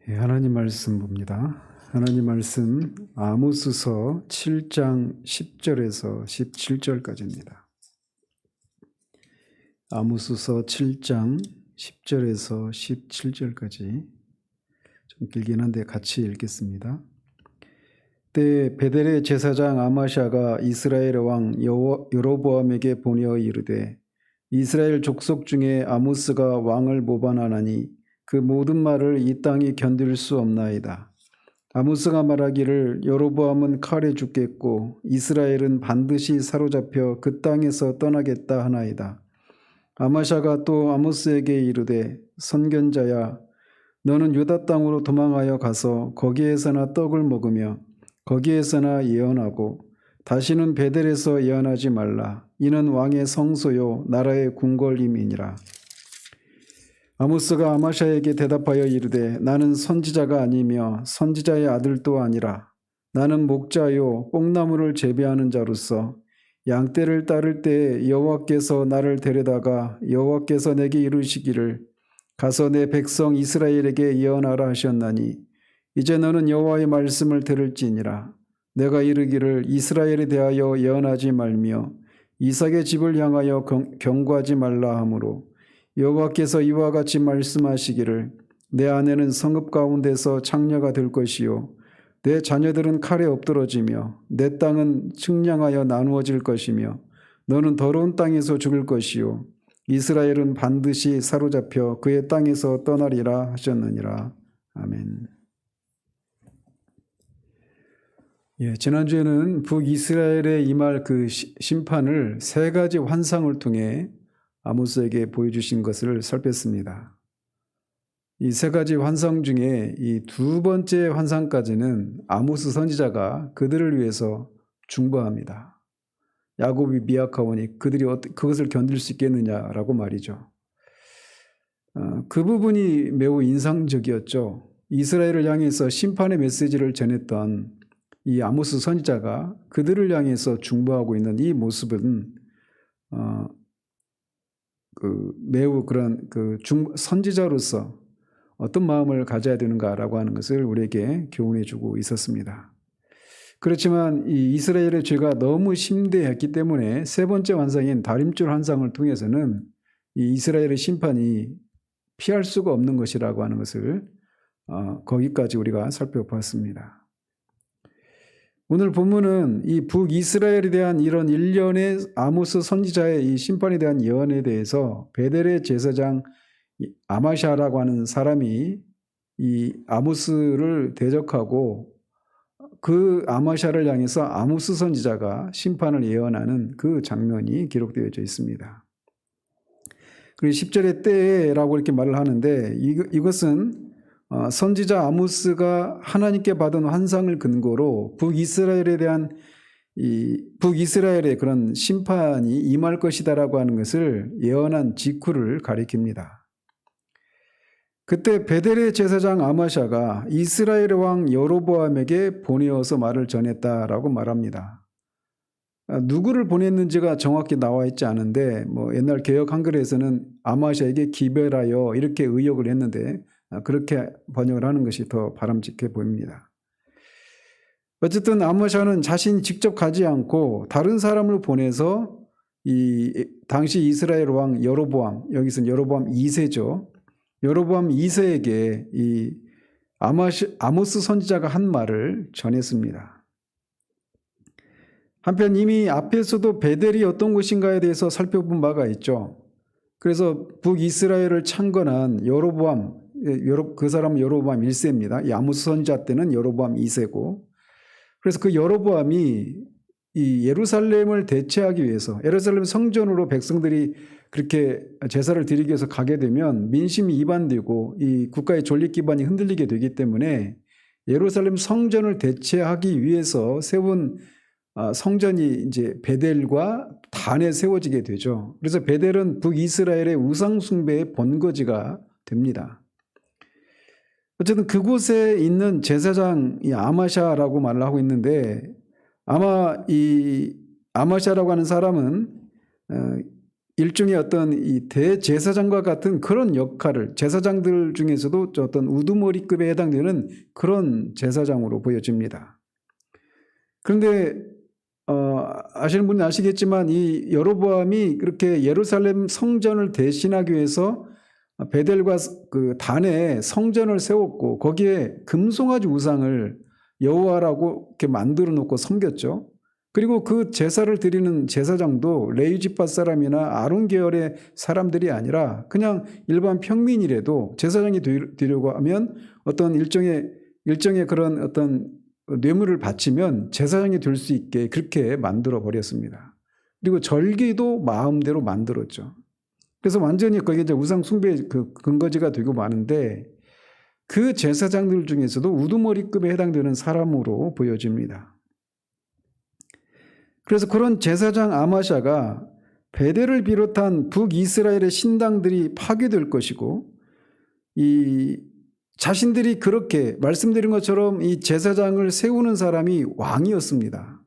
하나님 말씀 봅니다. 하나님 말씀 아모스서 7장 10절에서 17절까지입니다. 아모스서 7장 10절에서 17절까지 좀 길긴 한데 같이 읽겠습니다. 때 베델의 제사장 아마샤가 이스라엘 왕 여로보암에게 보내어 이르되 이스라엘 족속 중에 아모스가 왕을 모반하나니 그 모든 말을 이 땅이 견딜 수 없나이다. 아모스가 말하기를 여로보암은 칼에 죽겠고 이스라엘은 반드시 사로잡혀 그 땅에서 떠나겠다 하나이다. 아마샤가 또 아모스에게 이르되 선견자야 너는 유다 땅으로 도망하여 가서 거기에서나 떡을 먹으며 거기에서나 예언하고 다시는 베델에서 예언하지 말라. 이는 왕의 성소요 나라의 궁궐임이니라. 아모스가 아마샤에게 대답하여 이르되 나는 선지자가 아니며 선지자의 아들도 아니라 나는 목자요 뽕나무를 재배하는 자로서 양떼를 따를 때 여호와께서 나를 데려다가 여호와께서 내게 이르시기를 가서 내 백성 이스라엘에게 예언하라 하셨나니 이제 너는 여호와의 말씀을 들을지니라. 내가 이르기를 이스라엘에 대하여 예언하지 말며 이삭의 집을 향하여 경고하지 말라 하므로 여호와께서 이와 같이 말씀하시기를 내 아내는 성읍 가운데서 창녀가 될 것이요 내 자녀들은 칼에 엎드러지며 내 땅은 측량하여 나누어질 것이며 너는 더러운 땅에서 죽을 것이요 이스라엘은 반드시 사로잡혀 그의 땅에서 떠나리라 하셨느니라. 아멘. 지난주에는 북이스라엘에 임할 그 심판을 세 가지 환상을 통해 아모스에게 보여주신 것을 살폈습니다. 이 세 가지 환상 중에 이 두 번째 환상까지는 아모스 선지자가 그들을 위해서 중보합니다. 야곱이 미약하오니 그들이 그것을 견딜 수 있겠느냐라고 말이죠. 그 부분이 매우 인상적이었죠. 이스라엘을 향해서 심판의 메시지를 전했던 이 아모스 선지자가 그들을 향해서 중보하고 있는 이 모습은 매우 그런 선지자로서 어떤 마음을 가져야 되는가라고 하는 것을 우리에게 교훈해 주고 있었습니다. 그렇지만 이 이스라엘의 죄가 너무 심대했기 때문에 세 번째 환상인 다림줄 환상을 통해서는 이 이스라엘의 심판이 피할 수가 없는 것이라고 하는 것을 거기까지 우리가 살펴보았습니다. 오늘 본문은 이 북이스라엘에 대한 이런 일련의 아모스 선지자의 이 심판에 대한 예언에 대해서 베델의 제사장 아마샤라고 하는 사람이 이 아모스를 대적하고 그 아마샤를 향해서 아모스 선지자가 심판을 예언하는 그 장면이 기록되어 있습니다. 그리고 10절의 때라고 이렇게 말을 하는데 이것은 선지자 아모스가 하나님께 받은 환상을 근거로 북이스라엘에 대한 북이스라엘의 그런 심판이 임할 것이다라고 하는 것을 예언한 직후를 가리킵니다. 그때 베델의 제사장 아마샤가 이스라엘의 왕 여로보암에게 보내어서 말을 전했다라고 말합니다. 누구를 보냈는지가 정확히 나와 있지 않은데 옛날 개역 한글에서는 아마샤에게 기별하여 이렇게 의역을 했는데 그렇게 번역을 하는 것이 더 바람직해 보입니다. 어쨌든 아마샤는 자신이 직접 가지 않고 다른 사람을 보내서 당시 이스라엘 왕 여로보암, 여기서는 여로보암 2세죠. 여로보암 2세에게 이 아모스 선지자가 한 말을 전했습니다. 한편 이미 앞에서도 베델이 어떤 곳인가에 대해서 살펴본 바가 있죠. 그래서 북이스라엘을 창건한 여로보암, 그 사람은 여로보암 1세입니다. 이 아모스 선지자 때는 여로보암 2세고, 그래서 그 여로보암이 이 예루살렘을 대체하기 위해서 예루살렘 성전으로 백성들이 그렇게 제사를 드리기 위해서 가게 되면 민심이 이반되고 이 국가의 존립 기반이 흔들리게 되기 때문에 예루살렘 성전을 대체하기 위해서 세운 성전이 이제 베델과 단에 세워지게 되죠. 그래서 베델은 북이스라엘의 우상 숭배의 본거지가 됩니다. 어쨌든 그곳에 있는 제사장 아마샤라고 말을 하고 있는데 아마 이 아마샤라고 하는 사람은 일종의 어떤 이 대제사장과 같은 그런 역할을, 제사장들 중에서도 어떤 우두머리급에 해당되는 그런 제사장으로 보여집니다. 그런데 아시는 분은 아시겠지만 이 여로보암이 그렇게 예루살렘 성전을 대신하기 위해서 베델과 그 단에 성전을 세웠고 거기에 금송아지 우상을 여호와라고 이렇게 만들어 놓고 섬겼죠. 그리고 그 제사를 드리는 제사장도 레위 지파 사람이나 아론 계열의 사람들이 아니라 그냥 일반 평민이라도 제사장이 되려고 하면 어떤 일종의 그런 어떤 뇌물을 바치면 제사장이 될 수 있게 그렇게 만들어 버렸습니다. 그리고 절기도 마음대로 만들었죠. 그래서 완전히 거기에 이제 우상 숭배의 그 근거지가 되고 마는데 그 제사장들 중에서도 우두머리급에 해당되는 사람으로 보여집니다. 그래서 그런 제사장 아마샤가 베델을 비롯한 북이스라엘의 신당들이 파괴될 것이고 이 자신들이 그렇게 말씀드린 것처럼 이 제사장을 세우는 사람이 왕이었습니다.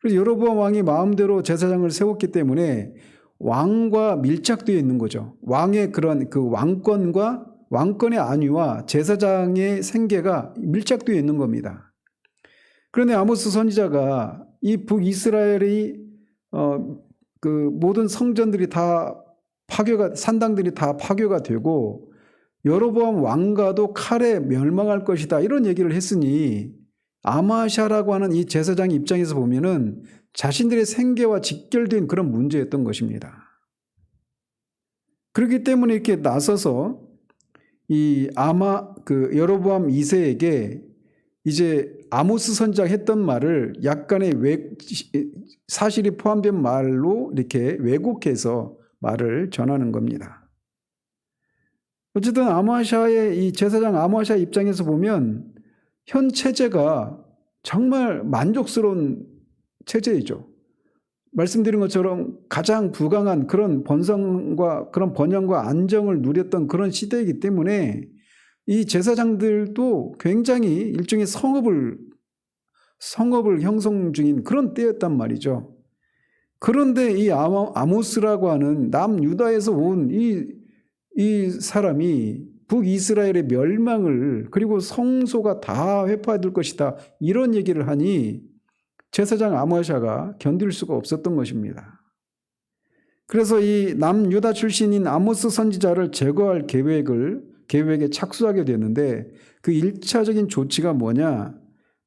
그래서 여로보암 왕이 마음대로 제사장을 세웠기 때문에 왕과 밀착되어 있는 거죠. 왕의 그런 그 왕권의 안위와 제사장의 생계가 밀착되어 있는 겁니다. 그런데 아모스 선지자가 이 북이스라엘의 그 모든 성전들이 다 산당들이 다 파괴가 되고 여로보암 왕가도 칼에 멸망할 것이다 이런 얘기를 했으니 아마샤라고 하는 이 제사장 입장에서 보면은 자신들의 생계와 직결된 그런 문제였던 것입니다. 그렇기 때문에 이렇게 나서서 이 여로보암 2세에게 이제 아모스 선지자가 했던 말을 약간의 사실이 포함된 말로 이렇게 왜곡해서 말을 전하는 겁니다. 어쨌든 이 제사장 아마샤 입장에서 보면 현 체제가 정말 만족스러운 체제이죠. 말씀드린 것처럼 가장 부강한 그런 그런 번영과 안정을 누렸던 그런 시대이기 때문에 이 제사장들도 굉장히 일종의 성읍을 형성 중인 그런 때였단 말이죠. 그런데 이 아모스라고 하는 남유다에서 온 이 사람이 북이스라엘의 멸망을 그리고 성소가 다 회파될 것이다 이런 얘기를 하니 제사장 아마샤가 견딜 수가 없었던 것입니다. 그래서 이 남유다 출신인 아모스 선지자를 제거할 계획에 착수하게 되는데 그 1차적인 조치가 뭐냐?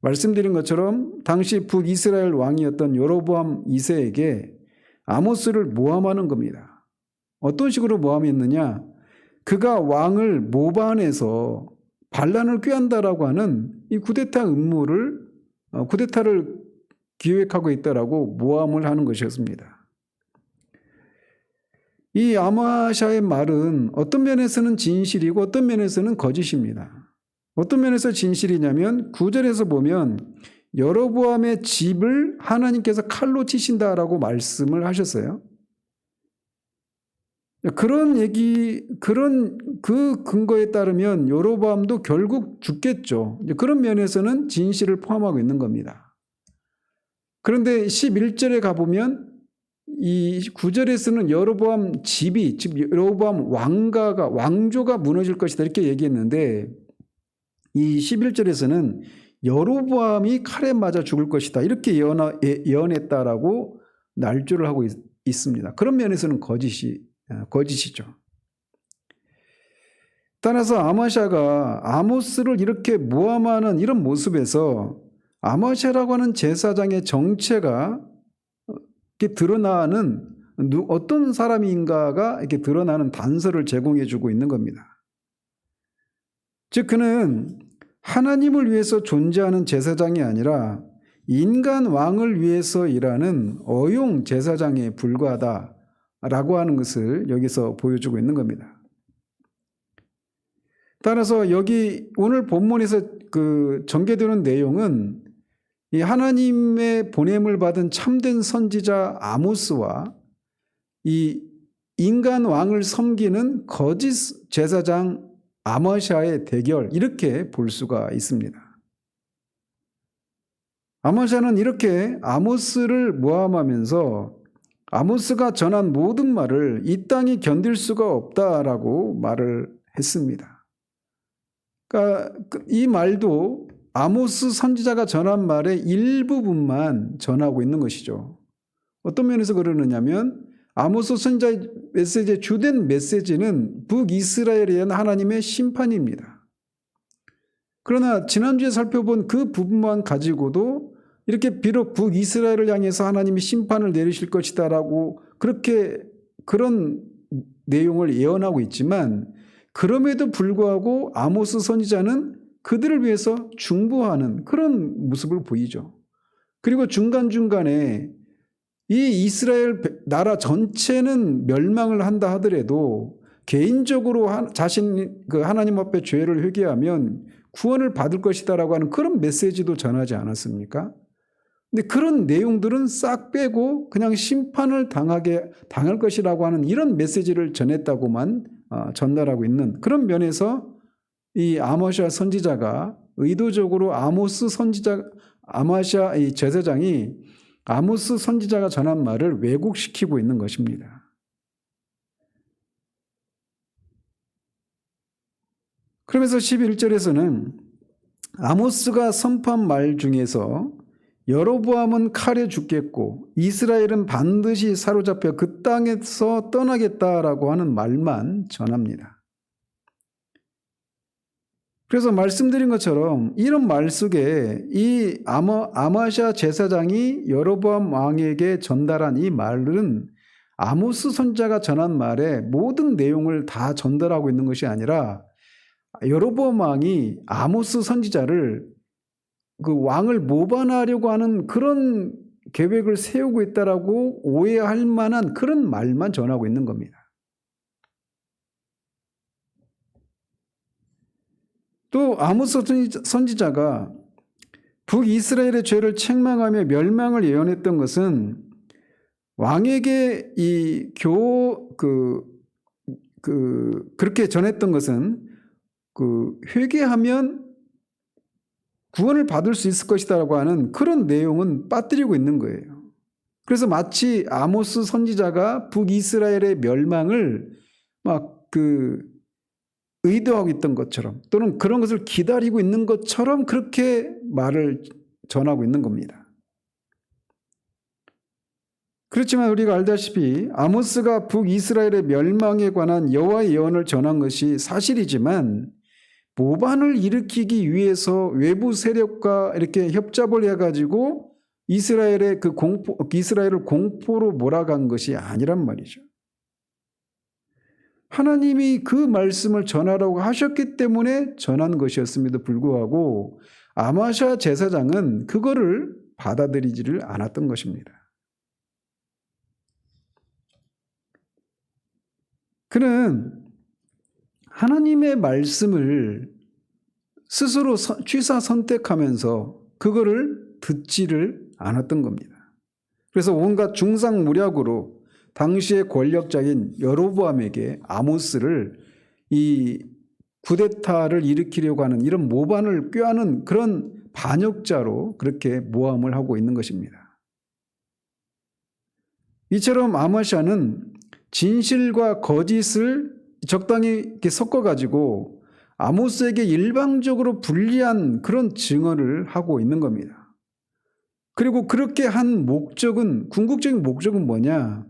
말씀드린 것처럼 당시 북이스라엘 왕이었던 여로보암 2세에게 아모스를 모함하는 겁니다. 어떤 식으로 모함했느냐? 그가 왕을 모반해서 반란을 꾀한다라고 하는 이 쿠데타를 기획하고 있다라고 모함을 하는 것이었습니다. 이 아마샤의 말은 어떤 면에서는 진실이고 어떤 면에서는 거짓입니다. 어떤 면에서 진실이냐면 9절에서 보면 여로보암의 집을 하나님께서 칼로 치신다라고 말씀을 하셨어요. 그 근거에 따르면 여로보암도 결국 죽겠죠. 그런 면에서는 진실을 포함하고 있는 겁니다. 그런데 11절에 가보면 이 9절에서는 여로보암 집이, 즉 여로보암 왕조가 무너질 것이다 이렇게 얘기했는데 이 11절에서는 여로보암이 칼에 맞아 죽을 것이다 이렇게 예언했다라고 날조를 하고 있습니다. 그런 면에서는 거짓이죠. 따라서 아마샤가 아모스를 이렇게 모함하는 이런 모습에서 아마샤라고 하는 제사장의 정체가 이렇게 드러나는 어떤 사람인가가 이렇게 드러나는 단서를 제공해주고 있는 겁니다. 즉 그는 하나님을 위해서 존재하는 제사장이 아니라 인간 왕을 위해서 일하는 어용 제사장에 불과하다라고 하는 것을 여기서 보여주고 있는 겁니다. 따라서 여기 오늘 본문에서 전개되는 내용은 이 하나님의 보냄을 받은 참된 선지자 아모스와 이 인간 왕을 섬기는 거짓 제사장 아마샤의 대결 이렇게 볼 수가 있습니다. 아마샤는 이렇게 아모스를 모함하면서 아모스가 전한 모든 말을 이 땅이 견딜 수가 없다라고 말을 했습니다. 그러니까 이 말도 아모스 선지자가 전한 말의 일부분만 전하고 있는 것이죠. 어떤 면에서 그러느냐면 아모스 선지자의 메시지의 주된 메시지는 북이스라엘에 대한 하나님의 심판입니다. 그러나 지난주에 살펴본 그 부분만 가지고도 이렇게 비록 북이스라엘을 향해서 하나님이 심판을 내리실 것이다라고 그런 내용을 예언하고 있지만, 그럼에도 불구하고 아모스 선지자는 그들을 위해서 중보하는 그런 모습을 보이죠. 그리고 중간중간에 이 이스라엘 나라 전체는 멸망을 한다 하더라도 개인적으로 자신 하나님 앞에 죄를 회개하면 구원을 받을 것이다라고 하는 그런 메시지도 전하지 않았습니까? 근데 그런 내용들은 싹 빼고 그냥 심판을 당할 것이라고 하는 이런 메시지를 전했다고만 전달하고 있는 그런 면에서 이 아모시아 선지자가 의도적으로 아모시아 이 제사장이 아모스 선지자가 전한 말을 왜곡시키고 있는 것입니다. 그러면서 11절에서는 아모스가 선포한 말 중에서 여로보암은 칼에 죽겠고 이스라엘은 반드시 사로잡혀 그 땅에서 떠나겠다라고 하는 말만 전합니다. 그래서 말씀드린 것처럼 이런 말 속에 이 아마시아 제사장이 여로보암 왕에게 전달한 이 말은 아모스 선지자가 전한 말의 모든 내용을 다 전달하고 있는 것이 아니라 여로보암 왕이 아모스 선지자를 그 왕을 모반하려고 하는 그런 계획을 세우고 있다라고 오해할 만한 그런 말만 전하고 있는 겁니다. 또 아모스 선지자가 북이스라엘의 죄를 책망하며 멸망을 예언했던 것은 왕에게 그렇게 전했던 것은 회개하면 구원을 받을 수 있을 것이다라고 하는 그런 내용은 빠뜨리고 있는 거예요. 그래서 마치 아모스 선지자가 북이스라엘의 멸망을 의도하고 있던 것처럼, 또는 그런 것을 기다리고 있는 것처럼 그렇게 말을 전하고 있는 겁니다. 그렇지만 우리가 알다시피 아모스가 북이스라엘의 멸망에 관한 여호와의 예언을 전한 것이 사실이지만 모반을 일으키기 위해서 외부 세력과 이렇게 협잡을 해가지고 이스라엘을 공포로 몰아간 것이 아니란 말이죠. 하나님이 그 말씀을 전하라고 하셨기 때문에 전한 것이었음에도 불구하고 아마시아 제사장은 그거를 받아들이지를 않았던 것입니다. 그는 하나님의 말씀을 스스로 취사 선택하면서 그거를 듣지를 않았던 겁니다. 그래서 온갖 중상무략으로 당시의 권력자인 여로보암에게 아모스를 이 쿠데타를 일으키려고 하는 이런 모반을 꾀하는 그런 반역자로 그렇게 모함을 하고 있는 것입니다. 이처럼 아마시아는 진실과 거짓을 적당히 이렇게 섞어가지고 아모스에게 일방적으로 불리한 그런 증언을 하고 있는 겁니다. 그리고 그렇게 한 궁극적인 목적은 뭐냐?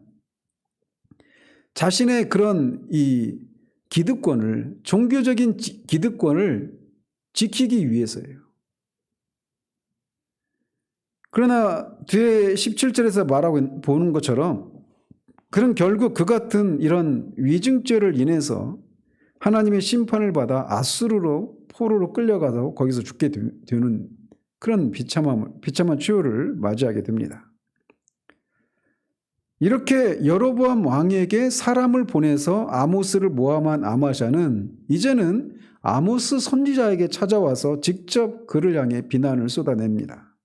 자신의 그런 이 기득권을, 종교적인 기득권을 지키기 위해서예요. 그러나 뒤에 17절에서 말하고 보는 것처럼 그는 결국 그 같은 이런 위증죄를 인해서 하나님의 심판을 받아 포로로 끌려가서 거기서 죽게 되는 그런 비참한 추후를 맞이하게 됩니다. 이렇게 여로보암 왕에게 사람을 보내서 아모스를 모함한 아마시아는 이제는 아모스 선지자에게 찾아와서 직접 그를 향해 비난을 쏟아냅니다.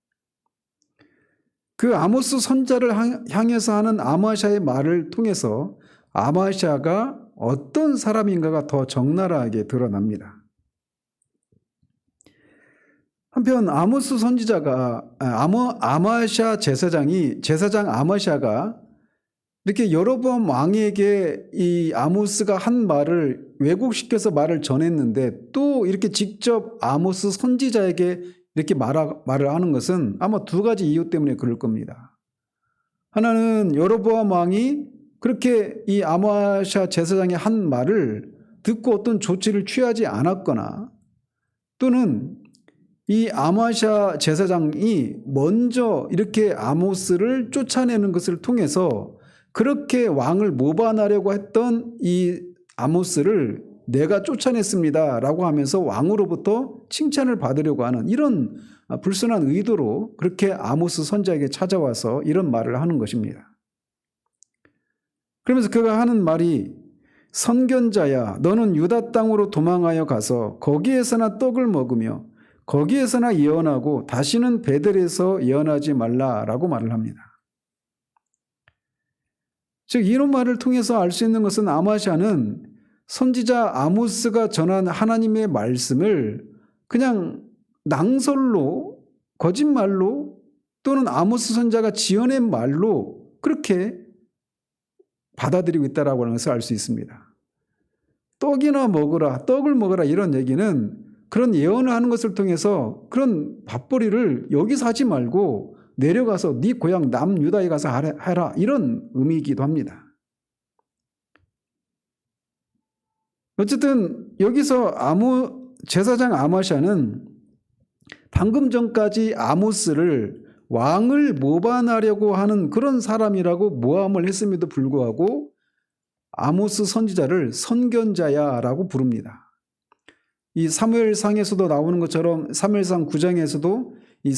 그 아모스 선지자를 향해서 하는 아마시아의 말을 통해서 아마시아가 어떤 사람인가가 더 적나라하게 드러납니다. 한편 아모스 선지자가 제사장 아마시아가 이렇게 여로보암 왕에게 이 아모스가 한 말을 왜곡시켜서 말을 전했는데 또 이렇게 직접 아모스 선지자에게 이렇게 말을 하는 것은 아마 두 가지 이유 때문에 그럴 겁니다. 하나는 여로보암 왕이 그렇게 이 아마샤 제사장의 한 말을 듣고 어떤 조치를 취하지 않았거나, 또는 이 아마샤 제사장이 먼저 이렇게 아모스를 쫓아내는 것을 통해서 그렇게 왕을 모반하려고 했던 이 아모스를 내가 쫓아냈습니다 라고 하면서 왕으로부터 칭찬을 받으려고 하는 이런 불순한 의도로 그렇게 아모스 선지자에게 찾아와서 이런 말을 하는 것입니다. 그러면서 그가 하는 말이, 선견자야, 너는 유다 땅으로 도망하여 가서 거기에서나 떡을 먹으며 거기에서나 예언하고 다시는 베델에서 예언하지 말라라고 말을 합니다. 즉 이런 말을 통해서 알 수 있는 것은 아마샤는 선지자 아모스가 전한 하나님의 말씀을 그냥 낭설로, 거짓말로, 또는 아모스 선지자가 지어낸 말로 그렇게 받아들이고 있다라고 하는 것을 알 수 있습니다. 떡이나 먹으라, 떡을 먹으라 이런 얘기는 그런 예언을 하는 것을 통해서 그런 밥벌이를 여기서 하지 말고 내려가서 네 고향 남유다에 가서 하라 이런 의미이기도 합니다. 어쨌든 여기서 제사장 아마샤는 방금 전까지 아모스를 왕을 모반하려고 하는 그런 사람이라고 모함을 했음에도 불구하고 아모스 선지자를 선견자야라고 부릅니다. 이 사무엘상에서도 나오는 것처럼 사무엘상 9장에서도 이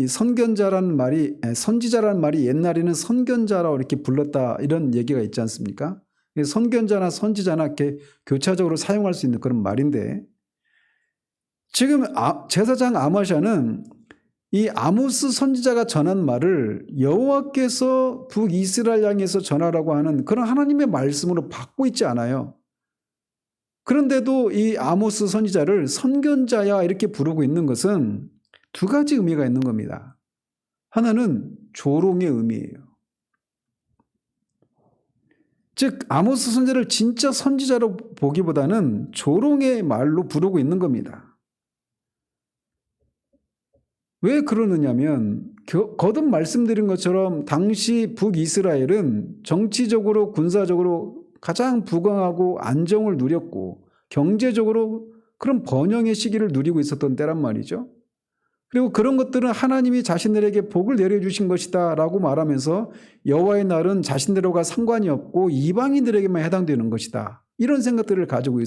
선견자라는 말이, 선지자라는 말이 옛날에는 선견자라고 이렇게 불렀다 이런 얘기가 있지 않습니까? 선견자나 선지자나 이렇게 교차적으로 사용할 수 있는 그런 말인데, 지금 제사장 아마샤는 이 아모스 선지자가 전한 말을 여호와께서 북이스라엘 향해서 전하라고 하는 그런 하나님의 말씀으로 받고 있지 않아요. 그런데도 이 아모스 선지자를 선견자야 이렇게 부르고 있는 것은 두 가지 의미가 있는 겁니다. 하나는 조롱의 의미예요. 즉 아모스 선지자를 진짜 선지자로 보기보다는 조롱의 말로 부르고 있는 겁니다. 왜 그러느냐면 거듭 말씀드린 것처럼 당시 북이스라엘은 정치적으로 군사적으로 가장 부강하고 안정을 누렸고 경제적으로 그런 번영의 시기를 누리고 있었던 때란 말이죠. 그리고 그런 것들은 하나님이 자신들에게 복을 내려주신 것이다 라고 말하면서 여호와의 날은 자신들과 상관이 없고 이방인들에게만 해당되는 것이다, 이런 생각들을 가지고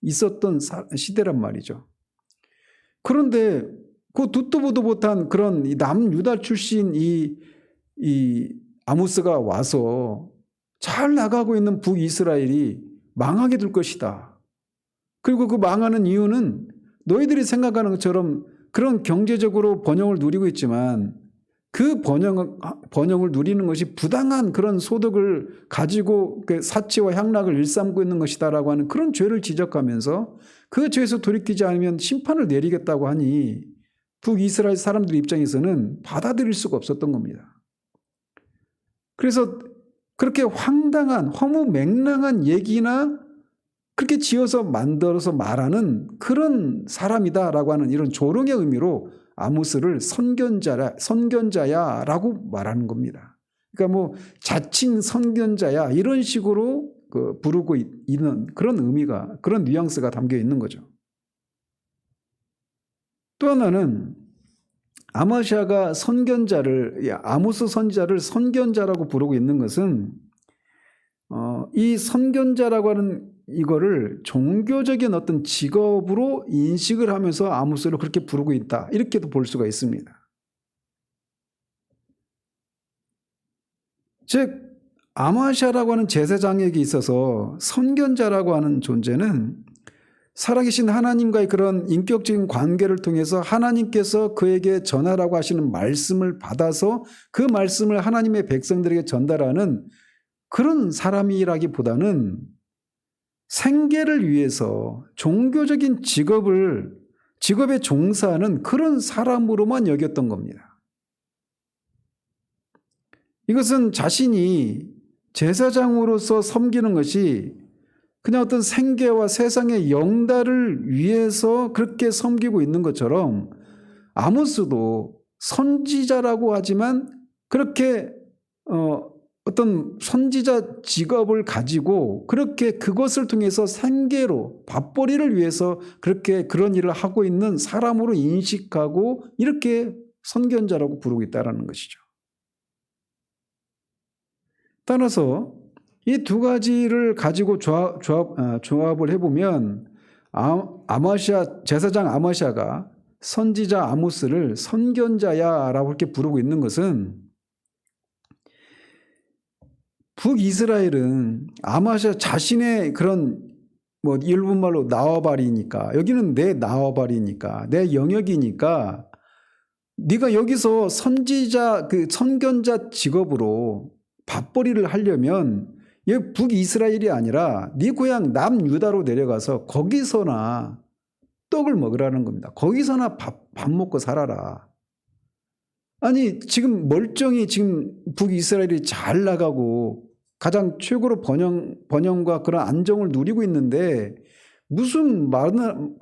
있었던 시대란 말이죠. 그런데 그 듣도 보도 못한 그런 남유다 출신 이 아모스가 와서 잘 나가고 있는 북이스라엘이 망하게 될 것이다. 그리고 그 망하는 이유는 너희들이 생각하는 것처럼 그런 경제적으로 번영을 누리고 있지만 그 번영을 누리는 것이 부당한 그런 소득을 가지고 사치와 향락을 일삼고 있는 것이다라고 하는 그런 죄를 지적하면서 그 죄에서 돌이키지 않으면 심판을 내리겠다고 하니 북이스라엘 사람들 입장에서는 받아들일 수가 없었던 겁니다. 그래서 그렇게 황당한 허무맹랑한 얘기나 그렇게 지어서 만들어서 말하는 그런 사람이다라고 하는 이런 조롱의 의미로 아모스를 선견자야라고 말하는 겁니다. 그러니까 뭐 자칭 선견자야 이런 식으로 부르고 있는 그런 의미가, 그런 뉘앙스가 담겨 있는 거죠. 또 하나는 아마샤가 아모스 선지자를 선견자라고 부르고 있는 것은 이 선견자라고 하는 이거를 종교적인 어떤 직업으로 인식을 하면서 아모스를 그렇게 부르고 있다, 이렇게도 볼 수가 있습니다. 즉 아마샤라고 하는 제사장에게 있어서 선견자라고 하는 존재는 살아계신 하나님과의 그런 인격적인 관계를 통해서 하나님께서 그에게 전하라고 하시는 말씀을 받아서 그 말씀을 하나님의 백성들에게 전달하는 그런 사람이라기보다는 생계를 위해서 종교적인 직업에 종사하는 그런 사람으로만 여겼던 겁니다. 이것은 자신이 제사장으로서 섬기는 것이 그냥 어떤 생계와 세상의 영달을 위해서 그렇게 섬기고 있는 것처럼 아모스도 선지자라고 하지만 그렇게 어떤 선지자 직업을 가지고 그렇게 그것을 통해서 생계로 밥벌이를 위해서 그렇게 그런 일을 하고 있는 사람으로 인식하고 이렇게 선견자라고 부르고 있다는 것이죠. 따라서 이 두 가지를 가지고 조합을 해보면 아마시아 제사장 아마시아가 선지자 아모스를 선견자야라고 이렇게 부르고 있는 것은 북이스라엘은 아마시아 자신의 그런 뭐 일본말로 나와바리니까 여기는 내 나와바리니까 내 영역이니까 네가 여기서 선지자 그 선견자 직업으로 밥벌이를 하려면 여기 북이스라엘이 아니라 네 고향 남유다로 내려가서 거기서나 떡을 먹으라는 겁니다. 거기서나 밥 먹고 살아라. 아니 지금 멀쩡히 지금 북이스라엘이 잘 나가고 가장 최고로 번영과 그런 안정을 누리고 있는데 무슨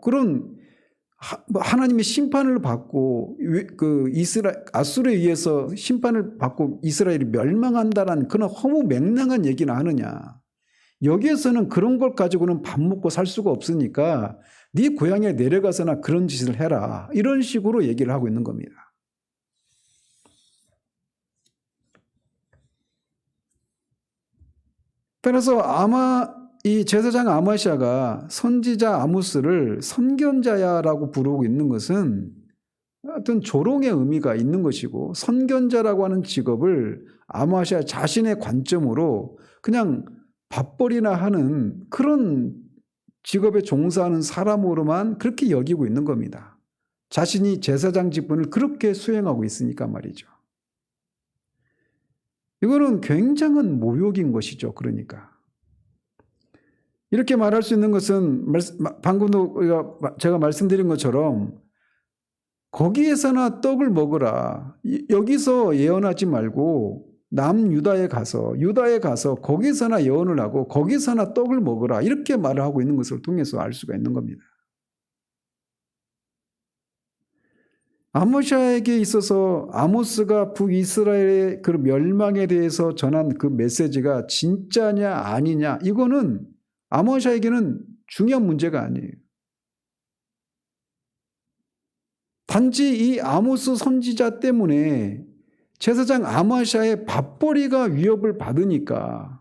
그런 하나님의 심판을 받고 그 아수르에 의해서 심판을 받고 이스라엘이 멸망한다는 그런 허무맹랑한 얘기나 하느냐. 여기에서는 그런 걸 가지고는 밥 먹고 살 수가 없으니까 네 고향에 내려가서나 그런 짓을 해라. 이런 식으로 얘기를 하고 있는 겁니다. 따라서 아마 이 제사장 아마시아가 선지자 아모스를 선견자야라고 부르고 있는 것은 어떤 조롱의 의미가 있는 것이고 선견자라고 하는 직업을 아마시아 자신의 관점으로 그냥 밥벌이나 하는 그런 직업에 종사하는 사람으로만 그렇게 여기고 있는 겁니다. 자신이 제사장 직분을 그렇게 수행하고 있으니까 말이죠. 이거는 굉장한 모욕인 것이죠. 그러니까. 이렇게 말할 수 있는 것은 방금도 제가 말씀드린 것처럼 거기에서나 떡을 먹으라. 여기서 예언하지 말고 남유다에 가서 거기서나 예언을 하고 거기서나 떡을 먹으라. 이렇게 말을 하고 있는 것을 통해서 알 수가 있는 겁니다. 아모시아에게 있어서 아모스가 북이스라엘의 그 멸망에 대해서 전한 그 메시지가 진짜냐 아니냐 이거는 아모시아에게는 중요한 문제가 아니에요. 단지 이 아모스 선지자 때문에 제사장 아마시아의 밥벌이가 위협을 받으니까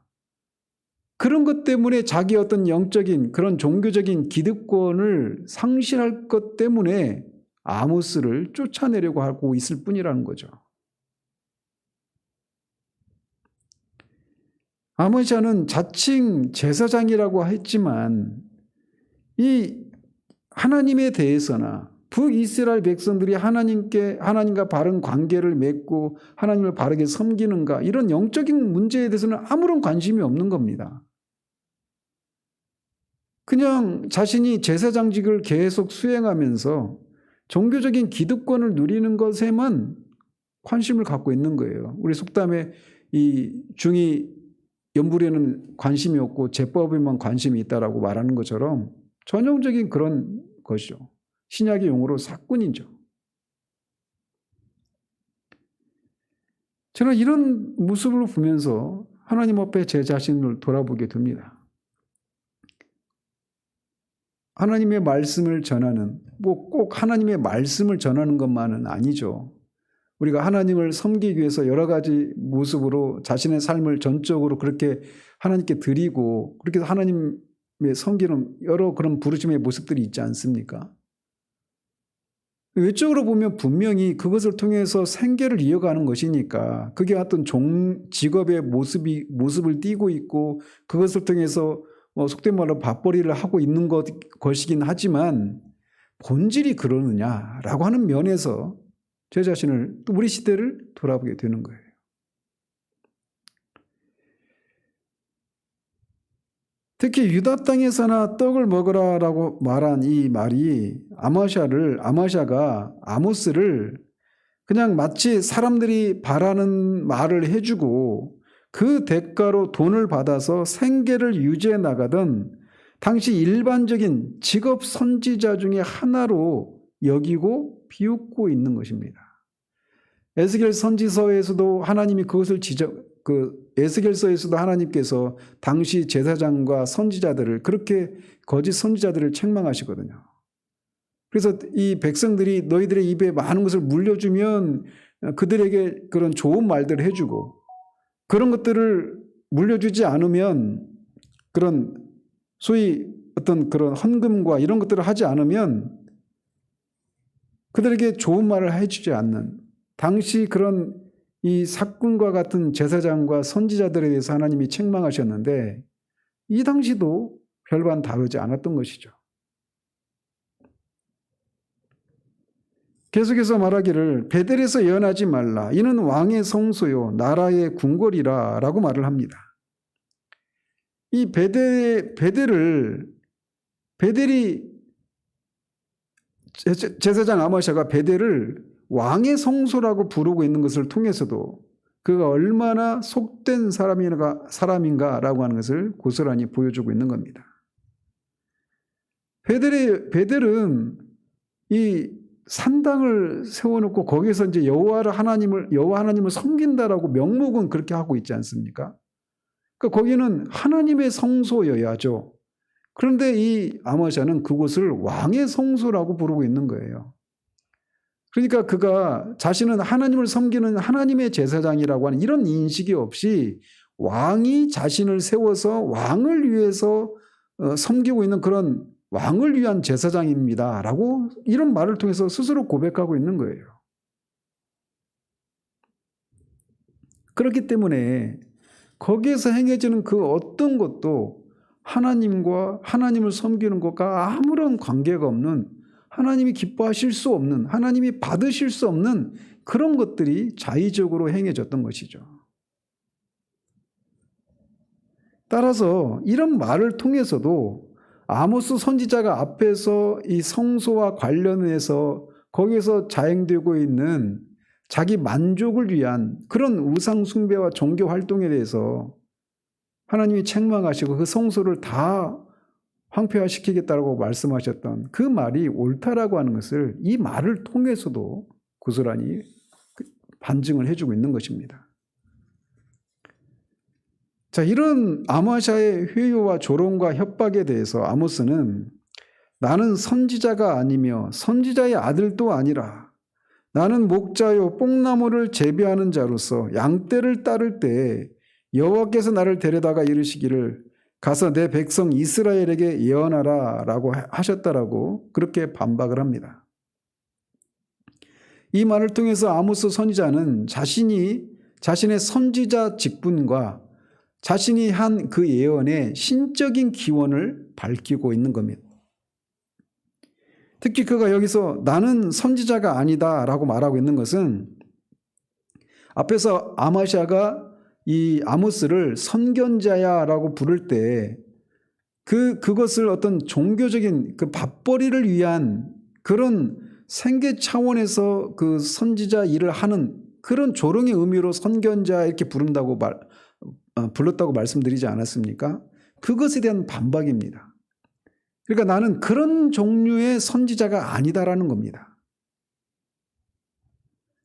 그런 것 때문에 자기 어떤 영적인 그런 종교적인 기득권을 상실할 것 때문에 아모스를 쫓아내려고 하고 있을 뿐이라는 거죠. 아마시아는 자칭 제사장이라고 했지만 이 하나님에 대해서나 북이스라엘 백성들이 하나님과 바른 관계를 맺고 하나님을 바르게 섬기는가 이런 영적인 문제에 대해서는 아무런 관심이 없는 겁니다. 그냥 자신이 제사장직을 계속 수행하면서 종교적인 기득권을 누리는 것에만 관심을 갖고 있는 거예요. 우리 속담에 이 중이 연불에는 관심이 없고 제법에만 관심이 있다라고 말하는 것처럼 전형적인 그런 것이죠. 신약의 용어로 사꾼이죠. 저는 이런 모습을 보면서 하나님 앞에 제 자신을 돌아보게 됩니다. 하나님의 말씀을 전하는, 꼭 하나님의 말씀을 전하는 것만은 아니죠. 우리가 하나님을 섬기기 위해서 여러 가지 모습으로 자신의 삶을 전적으로 그렇게 하나님께 드리고 그렇게 하나님의 섬기는 여러 그런 부르심의 모습들이 있지 않습니까? 외적으로 보면 분명히 그것을 통해서 생계를 이어가는 것이니까 그게 어떤 직업의 모습을 띠고 있고 그것을 통해서 속된 말로 밥벌이를 하고 있는 것이긴 하지만 본질이 그러느냐라고 하는 면에서 제 자신을 또 우리 시대를 돌아보게 되는 거예요. 특히 유다 땅에서나 떡을 먹으라라고 말한 이 말이 아마시아가 아모스를 그냥 마치 사람들이 바라는 말을 해주고 그 대가로 돈을 받아서 생계를 유지해 나가던 당시 일반적인 직업 선지자 중에 하나로 여기고 비웃고 있는 것입니다. 에스겔 선지서에서도 하나님이 그것을 에스겔서에서도 하나님께서 당시 제사장과 선지자들을 그렇게 거짓 선지자들을 책망하시거든요. 그래서 이 백성들이 너희들의 입에 많은 것을 물려주면 그들에게 그런 좋은 말들을 해주고 그런 것들을 물려주지 않으면 그런 소위 어떤 그런 헌금과 이런 것들을 하지 않으면 그들에게 좋은 말을 해주지 않는 당시 그런 이 사꾼과 같은 제사장과 선지자들에 대해서 하나님이 책망하셨는데 이 당시도 별반 다르지 않았던 것이죠. 계속해서 말하기를 베델에서 예언하지 말라. 이는 왕의 성소요 나라의 궁궐이라 라고 말을 합니다. 이 베델이 제사장 아마샤가 베델을 왕의 성소라고 부르고 있는 것을 통해서도 그가 얼마나 속된 사람인가라고 하는 것을 고스란히 보여주고 있는 겁니다. 베델은 이 산당을 세워놓고 거기서 이제 여호와 하나님을 섬긴다라고 명목은 그렇게 하고 있지 않습니까? 그러니까 거기는 하나님의 성소여야죠. 그런데 이 아마샤는 그곳을 왕의 성소라고 부르고 있는 거예요. 그러니까 그가 자신은 하나님을 섬기는 하나님의 제사장이라고 하는 이런 인식이 없이 왕이 자신을 세워서 왕을 위해서 섬기고 있는 그런 왕을 위한 제사장입니다 라고 이런 말을 통해서 스스로 고백하고 있는 거예요. 그렇기 때문에 거기에서 행해지는 그 어떤 것도 하나님을 섬기는 것과 아무런 관계가 없는 하나님이 기뻐하실 수 없는 하나님이 받으실 수 없는 그런 것들이 자의적으로 행해졌던 것이죠. 따라서 이런 말을 통해서도 아모스 선지자가 앞에서 이 성소와 관련해서 거기에서 자행되고 있는 자기 만족을 위한 그런 우상 숭배와 종교 활동에 대해서 하나님이 책망하시고 그 성소를 다 황폐화시키겠다고 말씀하셨던 그 말이 옳다라고 하는 것을 이 말을 통해서도 고스란히 반증을 해주고 있는 것입니다. 자, 이런 아마샤의 회유와 조롱과 협박에 대해서 아모스는 나는 선지자가 아니며 선지자의 아들도 아니라 나는 목자요 뽕나무를 재배하는 자로서 양떼를 따를 때 여호와께서 나를 데려다가 이르시기를 가서 내 백성 이스라엘에게 예언하라 라고 하셨다라고 그렇게 반박을 합니다. 이 말을 통해서 아모스 선지자는 자신의 선지자 직분과 자신이 한 그 예언의 신적인 기원을 밝히고 있는 겁니다. 특히 그가 여기서 나는 선지자가 아니다 라고 말하고 있는 것은 앞에서 아마샤가 이 아모스를 선견자야 라고 부를 때 그것을 어떤 종교적인 그 밥벌이를 위한 그런 생계 차원에서 그 선지자 일을 하는 그런 조롱의 의미로 선견자 이렇게 불렀다고 말씀드리지 않았습니까? 그것에 대한 반박입니다. 그러니까 나는 그런 종류의 선지자가 아니다라는 겁니다.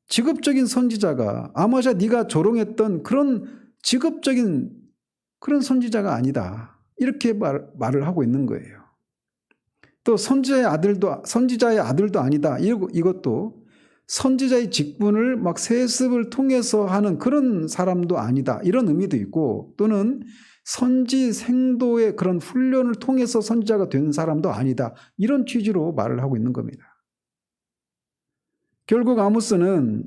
직업적인 선지자가 아마샤 네가 조롱했던 그런 직업적인 그런 선지자가 아니다. 이렇게 말을 하고 있는 거예요. 또 선지자의 아들도 아니다. 이것도 선지자의 직분을 막 세습을 통해서 하는 그런 사람도 아니다. 이런 의미도 있고 또는 선지 생도의 그런 훈련을 통해서 선지자가 된 사람도 아니다. 이런 취지로 말을 하고 있는 겁니다. 결국 아모스는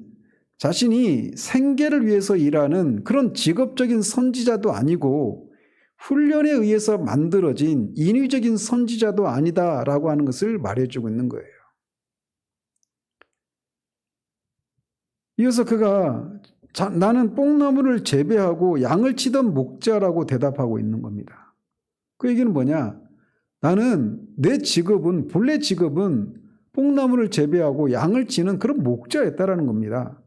자신이 생계를 위해서 일하는 그런 직업적인 선지자도 아니고 훈련에 의해서 만들어진 인위적인 선지자도 아니다라고 하는 것을 말해주고 있는 거예요. 이어서 그가 나는 뽕나무를 재배하고 양을 치던 목자라고 대답하고 있는 겁니다. 그 얘기는 뭐냐? 나는 본래 직업은 뽕나무를 재배하고 양을 치는 그런 목자였다라는 겁니다.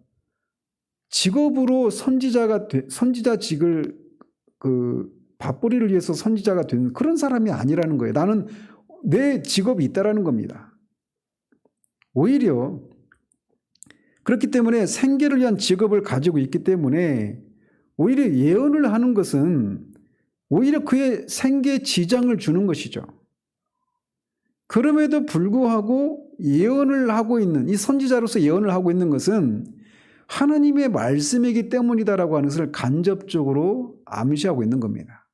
직업으로 선지자직을 밥벌이를 위해서 선지자가 된 그런 사람이 아니라는 거예요. 나는 내 직업이 있다라는 겁니다. 오히려 그렇기 때문에 생계를 위한 직업을 가지고 있기 때문에 오히려 예언을 하는 것은 오히려 그의 생계에 지장을 주는 것이죠. 그럼에도 불구하고 예언을 하고 있는, 이 선지자로서 예언을 하고 있는 것은 하나님의 말씀이기 때문이다라고 하는 것을 간접적으로 암시하고 있는 겁니다.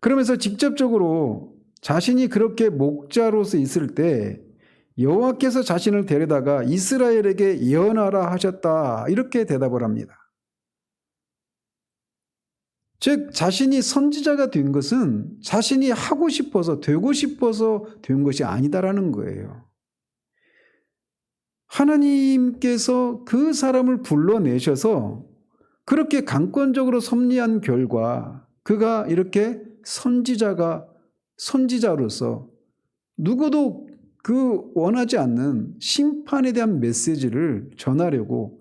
그러면서 직접적으로 자신이 그렇게 목자로서 있을 때 여호와께서 자신을 데려다가 이스라엘에게 예언하라 하셨다, 이렇게 대답을 합니다. 즉 자신이 선지자가 된 것은 자신이 하고 싶어서 되고 싶어서 된 것이 아니다라는 거예요. 하나님께서 그 사람을 불러내셔서 그렇게 강권적으로 섭리한 결과 그가 이렇게 선지자로서 누구도 원하지 않는 심판에 대한 메시지를 전하려고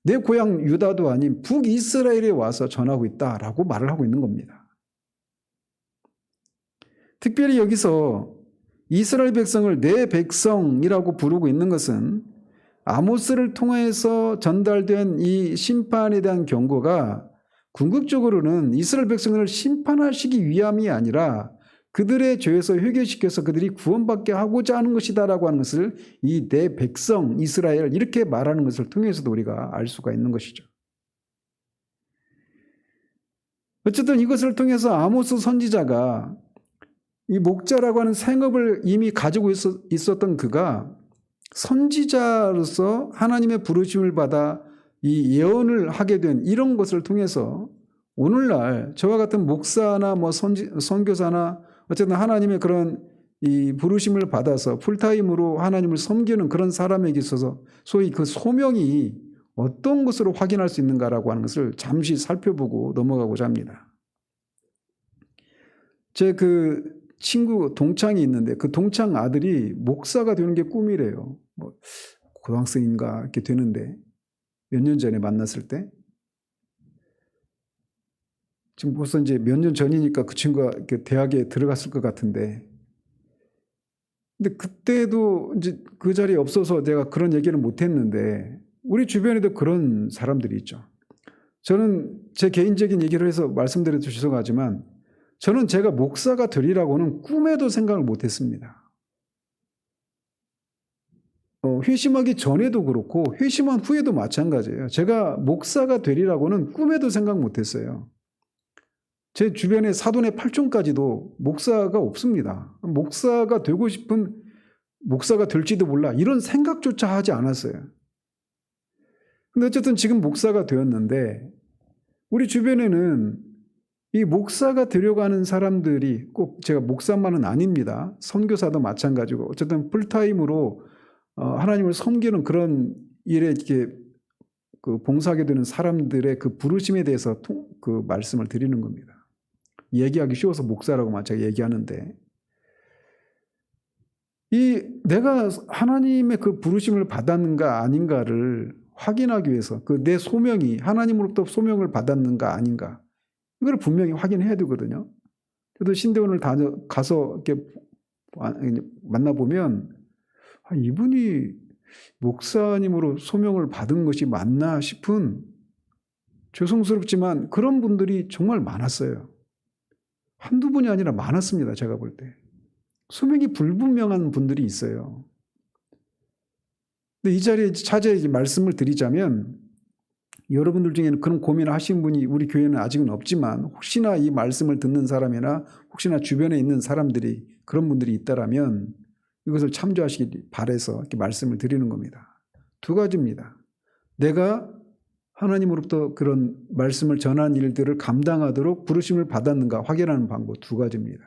내 고향 유다도 아닌 북이스라엘에 와서 전하고 있다라고 말을 하고 있는 겁니다. 특별히 여기서 이스라엘 백성을 내 백성이라고 부르고 있는 것은 아모스를 통해서 전달된 이 심판에 대한 경고가 궁극적으로는 이스라엘 백성을 심판하시기 위함이 아니라 그들의 죄에서 회개시켜서 그들이 구원받게 하고자 하는 것이다라고 하는 것을 이 내 백성 이스라엘 이렇게 말하는 것을 통해서도 우리가 알 수가 있는 것이죠. 어쨌든 이것을 통해서 아모스 선지자가 이 목자라고 하는 생업을 이미 가지고 있었던 그가 선지자로서 하나님의 부르심을 받아 이 예언을 하게 된 이런 것을 통해서 오늘날 저와 같은 목사나 선교사나 어쨌든 하나님의 그런 이 부르심을 받아서 풀타임으로 하나님을 섬기는 그런 사람에게 있어서 소위 그 소명이 어떤 것으로 확인할 수 있는가라고 하는 것을 잠시 살펴보고 넘어가고자 합니다. 제 친구 동창이 있는데 그 동창 아들이 목사가 되는 게 꿈이래요. 고등학생인가 이렇게 되는데 몇 년 전에 만났을 때 지금 벌써 이제 몇 년 전이니까 그 친구가 이렇게 대학에 들어갔을 것 같은데 근데 그때도 이제 그 자리에 없어서 내가 그런 얘기는 못 했는데 우리 주변에도 그런 사람들이 있죠. 저는 제 개인적인 얘기를 해서 말씀드려도 죄송하지만 저는 제가 목사가 되리라고는 꿈에도 생각을 못 했습니다. 회심하기 전에도 그렇고 회심한 후에도 마찬가지예요. 제가 목사가 되리라고는 꿈에도 생각 못 했어요. 제 주변에 사돈의 팔촌까지도 목사가 없습니다. 목사가 되고 싶은 목사가 될지도 몰라 이런 생각조차 하지 않았어요. 근데 어쨌든 지금 목사가 되었는데 우리 주변에는 이 목사가 되려고 하는 사람들이 꼭 제가 목사만은 아닙니다. 선교사도 마찬가지고 어쨌든 풀타임으로 하나님을 섬기는 그런 일에 이렇게 봉사하게 되는 사람들의 그 부르심에 대해서 그 말씀을 드리는 겁니다. 얘기하기 쉬워서 목사라고만 제가 얘기하는데 내가 하나님의 그 부르심을 받았는가 아닌가를 확인하기 위해서 내 소명이 하나님으로부터 소명을 받았는가 아닌가 이걸 분명히 확인해야 되거든요. 저도 신대원을 가서 이렇게 만나보면 이분이 목사님으로 소명을 받은 것이 맞나 싶은 죄송스럽지만 그런 분들이 정말 많았어요. 한두 분이 아니라 많았습니다. 제가 볼 때. 소명이 불분명한 분들이 있어요. 근데 이 자리에 차제 말씀을 드리자면 여러분들 중에는 그런 고민을 하신 분이 우리 교회는 아직은 없지만 혹시나 이 말씀을 듣는 사람이나 혹시나 주변에 있는 사람들이 그런 분들이 있다라면 이것을 참조하시길 바라서 이렇게 말씀을 드리는 겁니다. 두 가지입니다. 내가 하나님으로부터 그런 말씀을 전한 일들을 감당하도록 부르심을 받았는가 확인하는 방법 두 가지입니다.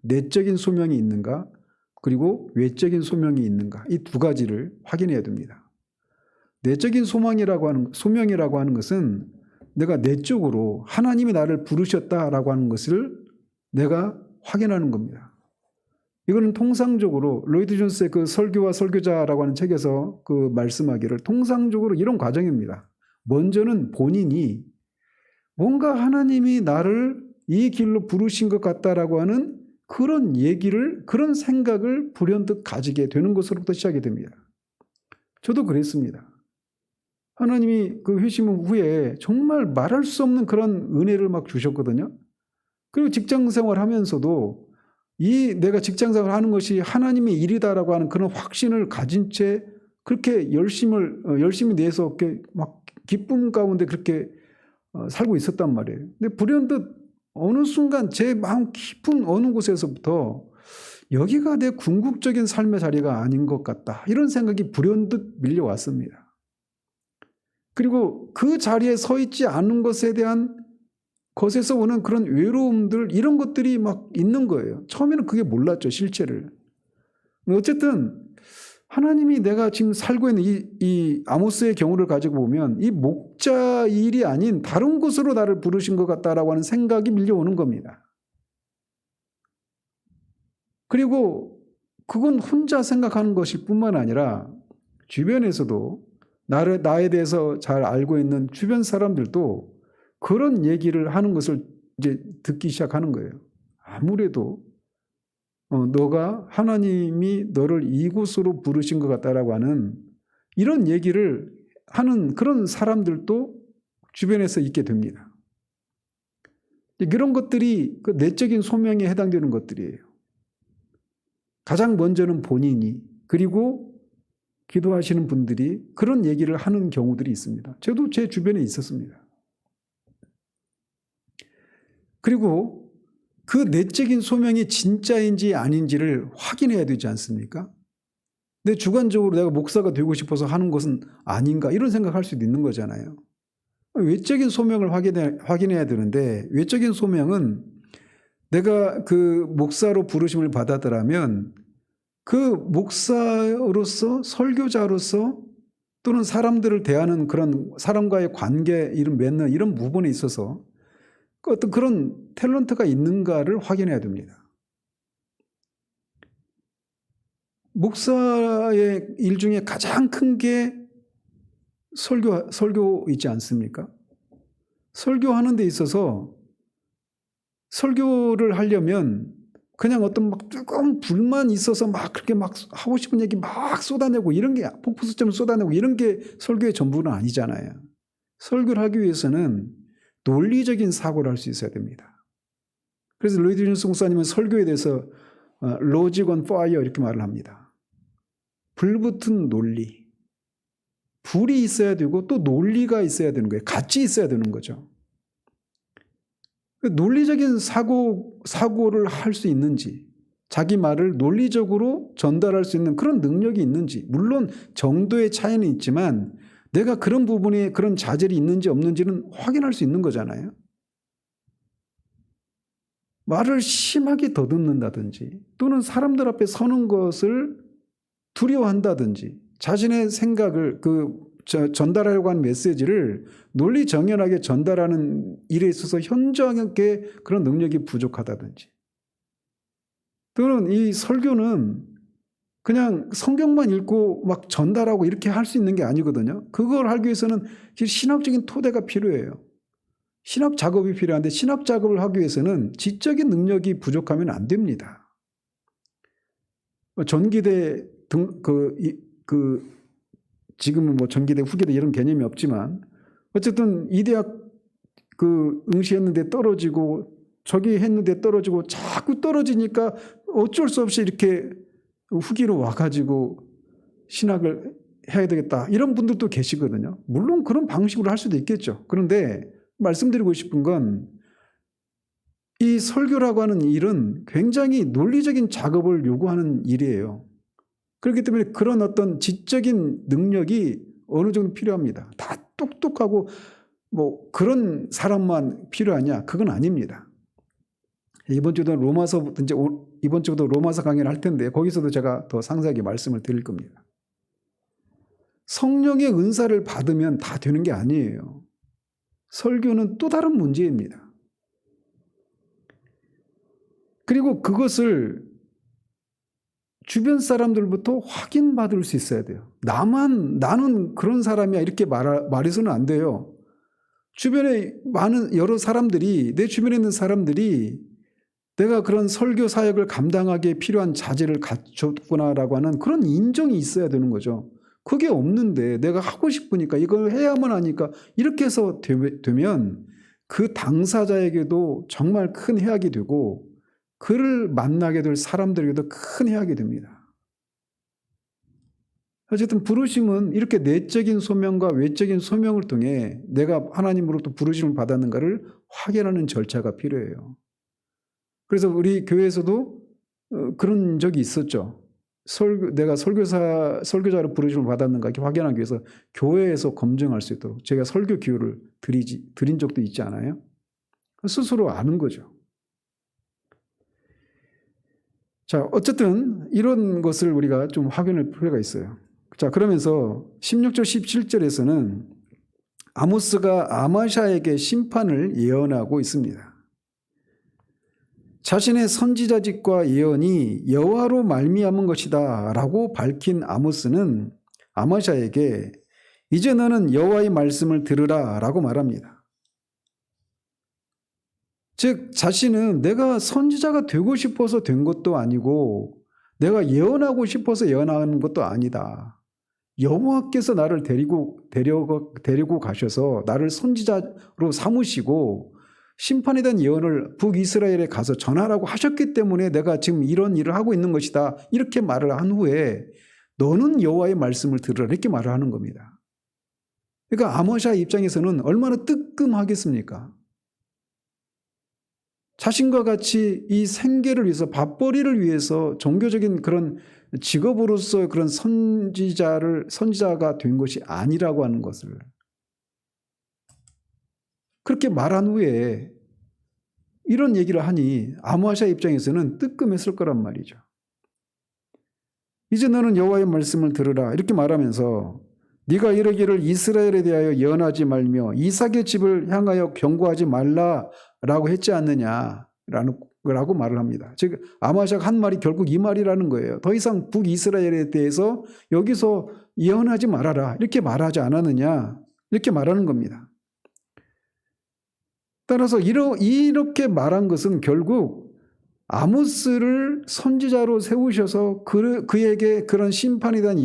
내적인 소명이 있는가 그리고 외적인 소명이 있는가 이 두 가지를 확인해야 됩니다. 내적인 소명이라고 하는 것은 내가 내적으로 하나님이 나를 부르셨다라고 하는 것을 내가 확인하는 겁니다. 이거는 통상적으로 로이드 존스의 그 설교와 설교자라고 하는 책에서 그 말씀하기를 통상적으로 이런 과정입니다. 먼저는 본인이 뭔가 하나님이 나를 이 길로 부르신 것 같다라고 하는 그런 얘기를, 그런 생각을 불현듯 가지게 되는 것으로부터 시작이 됩니다. 저도 그랬습니다. 하나님이 그 회심 후에 정말 말할 수 없는 그런 은혜를 막 주셨거든요. 그리고 직장 생활하면서도 이 내가 직장 생활하는 것이 하나님의 일이다라고 하는 그런 확신을 가진 채 그렇게 열심히 내서 막 기쁨 가운데 그렇게 살고 있었단 말이에요. 근데 불현듯 어느 순간 제 마음 깊은 어느 곳에서부터 여기가 내 궁극적인 삶의 자리가 아닌 것 같다, 이런 생각이 불현듯 밀려왔습니다. 그리고 그 자리에 서 있지 않은 것에 대한 것에서 오는 그런 외로움들, 이런 것들이 막 있는 거예요. 처음에는 그게 몰랐죠, 실체를. 어쨌든 하나님이 내가 지금 살고 있는 이 아모스의 경우를 가지고 보면 이 목자 일이 아닌 다른 곳으로 나를 부르신 것 같다라고 하는 생각이 밀려오는 겁니다. 그리고 그건 혼자 생각하는 것일 뿐만 아니라 주변에서도 나에 대해서 잘 알고 있는 주변 사람들도 그런 얘기를 하는 것을 이제 듣기 시작하는 거예요. 아무래도 너가 하나님이 너를 이곳으로 부르신 것 같다라고 하는 이런 얘기를 하는 그런 사람들도 주변에서 있게 됩니다. 이런 것들이 그 내적인 소명에 해당되는 것들이에요. 가장 먼저는 본인이, 그리고 기도하시는 분들이 그런 얘기를 하는 경우들이 있습니다. 저도 제 주변에 있었습니다. 그리고 그 내적인 소명이 진짜인지 아닌지를 확인해야 되지 않습니까? 내 주관적으로 내가 목사가 되고 싶어서 하는 것은 아닌가, 이런 생각할 수도 있는 거잖아요. 외적인 소명을 확인해야 되는데, 외적인 소명은 내가 그 목사로 부르심을 받았더라면 그 목사로서, 설교자로서, 또는 사람들을 대하는 그런 사람과의 관계, 맺는 이런 부분에 있어서 어떤 그런 탤런트가 있는가를 확인해야 됩니다. 목사의 일 중에 가장 큰 게 설교 있지 않습니까? 설교하는 데 있어서 설교를 하려면 그냥 어떤 막 뜨거운 불만 있어서 막 그렇게 막 하고 싶은 얘기 막 쏟아내고, 이런 게 폭포수처럼 쏟아내고 이런 게 설교의 전부는 아니잖아요. 설교를 하기 위해서는 논리적인 사고를 할 수 있어야 됩니다. 그래서 로이드 존스 목사님은 설교에 대해서 로직 온 파이어 이렇게 말을 합니다. 불붙은 논리. 불이 있어야 되고 또 논리가 있어야 되는 거예요. 같이 있어야 되는 거죠. 논리적인 사고를 할 수 있는지, 자기 말을 논리적으로 전달할 수 있는 그런 능력이 있는지, 물론 정도의 차이는 있지만 내가 그런 부분에 그런 자질이 있는지 없는지는 확인할 수 있는 거잖아요. 말을 심하게 더듬는다든지, 또는 사람들 앞에 서는 것을 두려워한다든지, 자신의 생각을 전달하려고 하는 메시지를 논리정연하게 전달하는 일에 있어서 현저하게 그런 능력이 부족하다든지, 또는 이 설교는 그냥 성경만 읽고 막 전달하고 이렇게 할 수 있는 게 아니거든요. 그걸 하기 위해서는 신학적인 토대가 필요해요. 신학 작업이 필요한데, 신학 작업을 하기 위해서는 지적인 능력이 부족하면 안 됩니다. 전기대 지금은 뭐 전기대, 후기대 이런 개념이 없지만 어쨌든 이 대학 응시했는데 떨어지고 저기 했는데 떨어지고 자꾸 떨어지니까 어쩔 수 없이 이렇게 후기로 와가지고 신학을 해야 되겠다, 이런 분들도 계시거든요. 물론 그런 방식으로 할 수도 있겠죠. 그런데 말씀드리고 싶은 건 이 설교라고 하는 일은 굉장히 논리적인 작업을 요구하는 일이에요. 그렇기 때문에 그런 어떤 지적인 능력이 어느 정도 필요합니다. 다 똑똑하고 뭐 그런 사람만 필요하냐? 그건 아닙니다. 이번 주도 로마서 강의를 할 텐데 거기서도 제가 더 상세하게 말씀을 드릴 겁니다. 성령의 은사를 받으면 다 되는 게 아니에요. 설교는 또 다른 문제입니다. 그리고 그것을 주변 사람들부터 확인받을 수 있어야 돼요. 나는 그런 사람이야 이렇게 말해서는 안 돼요. 주변에 많은 여러 사람들이, 내 주변에 있는 사람들이 내가 그런 설교 사역을 감당하기에 필요한 자질을 갖췄구나라고 하는 그런 인정이 있어야 되는 거죠. 그게 없는데 내가 하고 싶으니까 이걸 해야만 하니까 이렇게 해서 되면 그 당사자에게도 정말 큰 해악이 되고 그를 만나게 될 사람들에게도 큰 해악이 됩니다. 어쨌든 부르심은 이렇게 내적인 소명과 외적인 소명을 통해 내가 하나님으로부터 부르심을 받았는가를 확인하는 절차가 필요해요. 그래서 우리 교회에서도 그런 적이 있었죠. 내가 설교자로 부르심을 받았는가 이렇게 확인하기 위해서 교회에서 검증할 수 있도록 제가 설교 기호를 드린 적도 있지 않아요? 스스로 아는 거죠. 자, 어쨌든 이런 것을 우리가 좀 확인할 필요가 있어요. 자, 그러면서 16절 17절에서는 아모스가 아마샤에게 심판을 예언하고 있습니다. 자신의 선지자직과 예언이 여호와로 말미암은 것이다 라고 밝힌 아모스는 아마샤에게 이제 너는 여호와의 말씀을 들으라 라고 말합니다. 즉 자신은 내가 선지자가 되고 싶어서 된 것도 아니고 내가 예언하고 싶어서 예언하는 것도 아니다. 여호와께서 나를 데리고 가셔서 나를 선지자로 삼으시고 심판에 대한 예언을 북이스라엘에 가서 전하라고 하셨기 때문에 내가 지금 이런 일을 하고 있는 것이다. 이렇게 말을 한 후에 너는 여호와의 말씀을 들으라 이렇게 말을 하는 겁니다. 그러니까 아모샤 입장에서는 얼마나 뜨끔하겠습니까? 자신과 같이 이 생계를 위해서 밥벌이를 위해서 종교적인 그런 직업으로서 그런 선지자가 된 것이 아니라고 하는 것을 그렇게 말한 후에 이런 얘기를 하니 아모샤 입장에서는 뜨끔했을 거란 말이죠. 이제 너는 여호와의 말씀을 들으라 이렇게 말하면서 네가 이르기를 이스라엘에 대하여 예언하지 말며 이삭의 집을 향하여 경고하지 말라라고 했지 않느냐라고 말을 합니다. 즉 아모샤가 한 말이 결국 이 말이라는 거예요. 더 이상 북이스라엘에 대해서 여기서 예언하지 말아라 이렇게 말하지 않았느냐 이렇게 말하는 겁니다. 따라서 이렇게 말한 것은 결국 아모스를 선지자로 세우셔서 그에게 그런 심판에 대한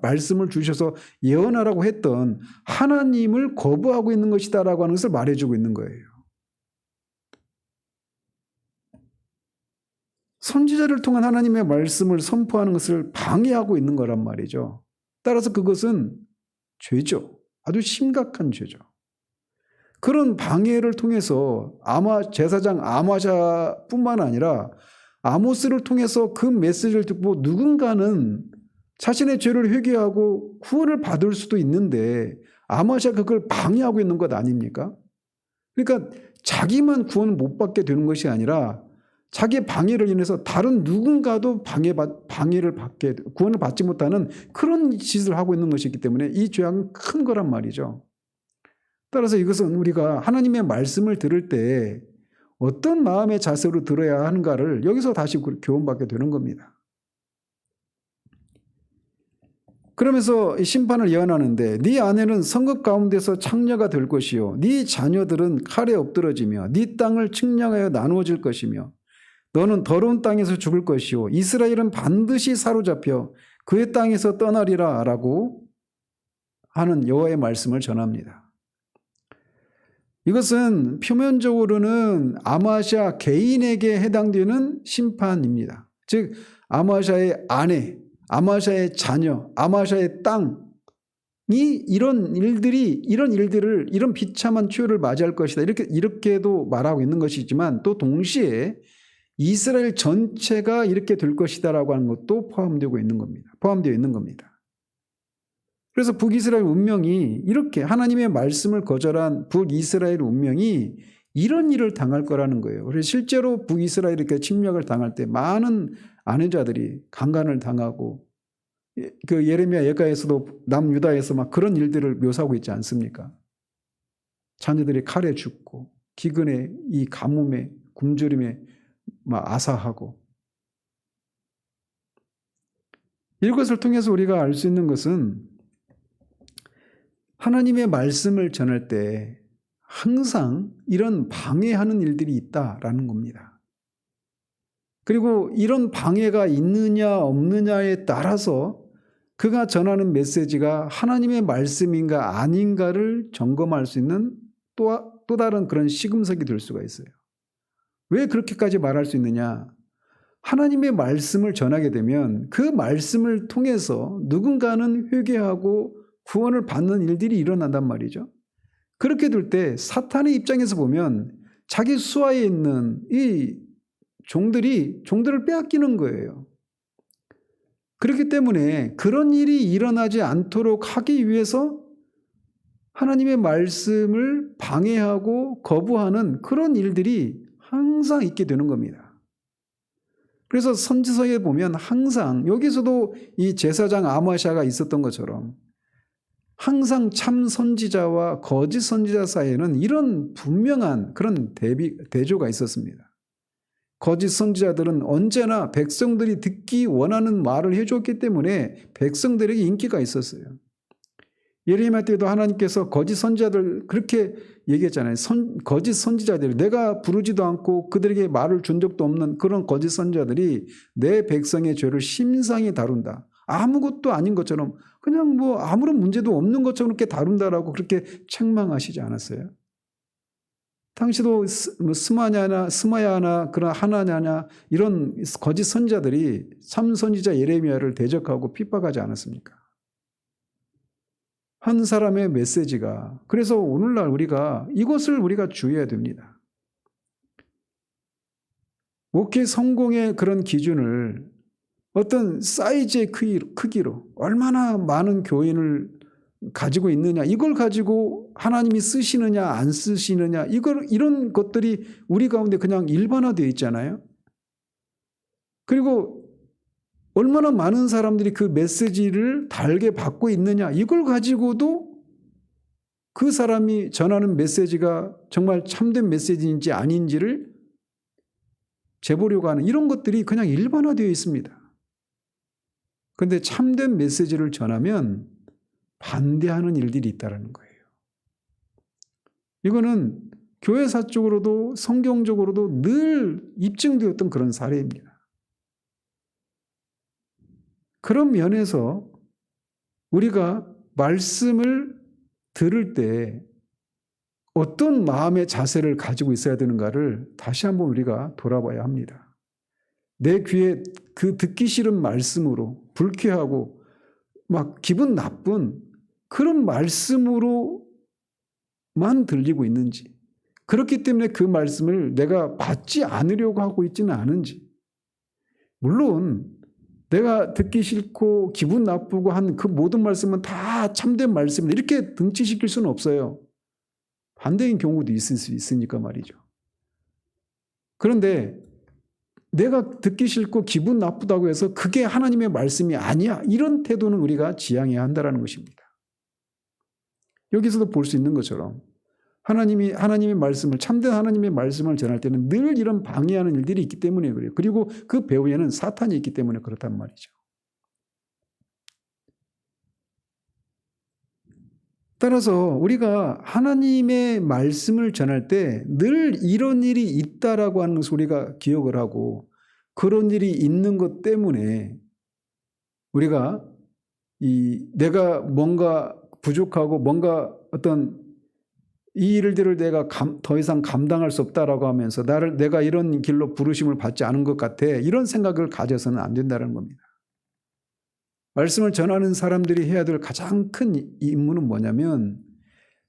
말씀을 주셔서 예언하라고 했던 하나님을 거부하고 있는 것이다라고 하는 것을 말해주고 있는 거예요. 선지자를 통한 하나님의 말씀을 선포하는 것을 방해하고 있는 거란 말이죠. 따라서 그것은 죄죠. 아주 심각한 죄죠. 그런 방해를 통해서 제사장 아마샤뿐만 아니라 아모스를 통해서 그 메시지를 듣고 누군가는 자신의 죄를 회개하고 구원을 받을 수도 있는데 아마샤가 그걸 방해하고 있는 것 아닙니까? 그러니까 자기만 구원을 못 받게 되는 것이 아니라 자기의 방해를 인해서 다른 누군가도 구원을 받지 못하는 그런 짓을 하고 있는 것이기 때문에 이 죄악은 큰 거란 말이죠. 따라서 이것은 우리가 하나님의 말씀을 들을 때 어떤 마음의 자세로 들어야 하는가를 여기서 다시 교훈받게 되는 겁니다. 그러면서 심판을 예언하는데 네 아내는 성읍 가운데서 창녀가 될 것이요 네 자녀들은 칼에 엎드러지며 네 땅을 측량하여 나누어질 것이며 너는 더러운 땅에서 죽을 것이요 이스라엘은 반드시 사로잡혀 그의 땅에서 떠나리라 라고 하는 여호와의 말씀을 전합니다. 이것은 표면적으로는 아마샤 개인에게 해당되는 심판입니다. 즉 아마샤의 아내, 아마샤의 자녀, 아마샤의 땅이 이런 비참한 추후를 맞이할 것이다. 이렇게도 말하고 있는 것이지만 또 동시에 이스라엘 전체가 이렇게 될 것이다라고 하는 것도 포함되어 있는 겁니다. 그래서 북이스라엘 운명이 이렇게 하나님의 말씀을 거절한 북이스라엘 운명이 이런 일을 당할 거라는 거예요. 그래서 실제로 북이스라엘이 이렇게 침략을 당할 때 많은 아내자들이 강간을 당하고 그 예레미야 예가에서도 남유다에서 막 그런 일들을 묘사하고 있지 않습니까? 자녀들이 칼에 죽고 기근에 이 가뭄에 굶주림에 막 아사하고 이것을 통해서 우리가 알 수 있는 것은 하나님의 말씀을 전할 때 항상 이런 방해하는 일들이 있다라는 겁니다. 그리고 이런 방해가 있느냐 없느냐에 따라서 그가 전하는 메시지가 하나님의 말씀인가 아닌가를 점검할 수 있는 또 다른 그런 시금석이 될 수가 있어요. 왜 그렇게까지 말할 수 있느냐? 하나님의 말씀을 전하게 되면 그 말씀을 통해서 누군가는 회개하고 구원을 받는 일들이 일어난단 말이죠. 그렇게 될 때 사탄의 입장에서 보면 자기 수하에 있는 이 종들을 빼앗기는 거예요. 그렇기 때문에 그런 일이 일어나지 않도록 하기 위해서 하나님의 말씀을 방해하고 거부하는 그런 일들이 항상 있게 되는 겁니다. 그래서 선지서에 보면 항상 여기서도 이 제사장 아마샤가 있었던 것처럼 항상 참 선지자와 거짓 선지자 사이에는 이런 분명한 그런 대조가 있었습니다. 거짓 선지자들은 언제나 백성들이 듣기 원하는 말을 해줬기 때문에 백성들에게 인기가 있었어요. 예레미야 때도 하나님께서 거짓 선지자들 그렇게 얘기했잖아요. 거짓 선지자들이 내가 부르지도 않고 그들에게 말을 준 적도 없는 그런 거짓 선지자들이 내 백성의 죄를 심상히 다룬다. 아무것도 아닌 것처럼 그냥 뭐 아무런 문제도 없는 것처럼 그렇게 다룬다라고 그렇게 책망하시지 않았어요? 당시도 스마야나 그런 하나냐나 이런 거짓 선지자들이 참 선지자 예레미야를 대적하고 핍박하지 않았습니까? 한 사람의 메시지가 그래서 오늘날 이것을 우리가 주의해야 됩니다. 목회 성공의 그런 기준을 어떤 사이즈의 크기로 얼마나 많은 교인을 가지고 있느냐 이걸 가지고 하나님이 쓰시느냐 안 쓰시느냐 이런 것들이 우리 가운데 그냥 일반화되어 있잖아요. 그리고 얼마나 많은 사람들이 그 메시지를 달게 받고 있느냐 이걸 가지고도 그 사람이 전하는 메시지가 정말 참된 메시지인지 아닌지를 재보려고 하는 이런 것들이 그냥 일반화되어 있습니다. 그런데 참된 메시지를 전하면 반대하는 일들이 있다는 거예요. 이거는 교회사적으로도 성경적으로도 늘 입증되었던 그런 사례입니다. 그런 면에서 우리가 말씀을 들을 때 어떤 마음의 자세를 가지고 있어야 되는가를 다시 한번 우리가 돌아봐야 합니다. 내 귀에 그 듣기 싫은 말씀으로 불쾌하고 막 기분 나쁜 그런 말씀으로만 들리고 있는지, 그렇기 때문에 그 말씀을 내가 받지 않으려고 하고 있지는 않은지, 물론 내가 듣기 싫고 기분 나쁘고 한 그 모든 말씀은 다 참된 말씀을 이렇게 등치시킬 수는 없어요. 반대인 경우도 있을 수 있으니까 말이죠. 그런데 내가 듣기 싫고 기분 나쁘다고 해서 그게 하나님의 말씀이 아니야 이런 태도는 우리가 지양해야 한다는 것입니다. 여기서도 볼 수 있는 것처럼 하나님의 말씀을 참된 하나님의 말씀을 전할 때는 늘 이런 방해하는 일들이 있기 때문에 그래요. 그리고 그 배후에는 사탄이 있기 때문에 그렇단 말이죠. 따라서 우리가 하나님의 말씀을 전할 때 늘 이런 일이 있다라고 하는 것을 우리가 기억을 하고 그런 일이 있는 것 때문에 우리가 내가 뭔가 부족하고 뭔가 어떤 이 일들을 내가 더 이상 감당할 수 없다라고 하면서 내가 이런 길로 부르심을 받지 않은 것 같아 이런 생각을 가져서는 안 된다는 겁니다. 말씀을 전하는 사람들이 해야 될 가장 큰 임무는 뭐냐면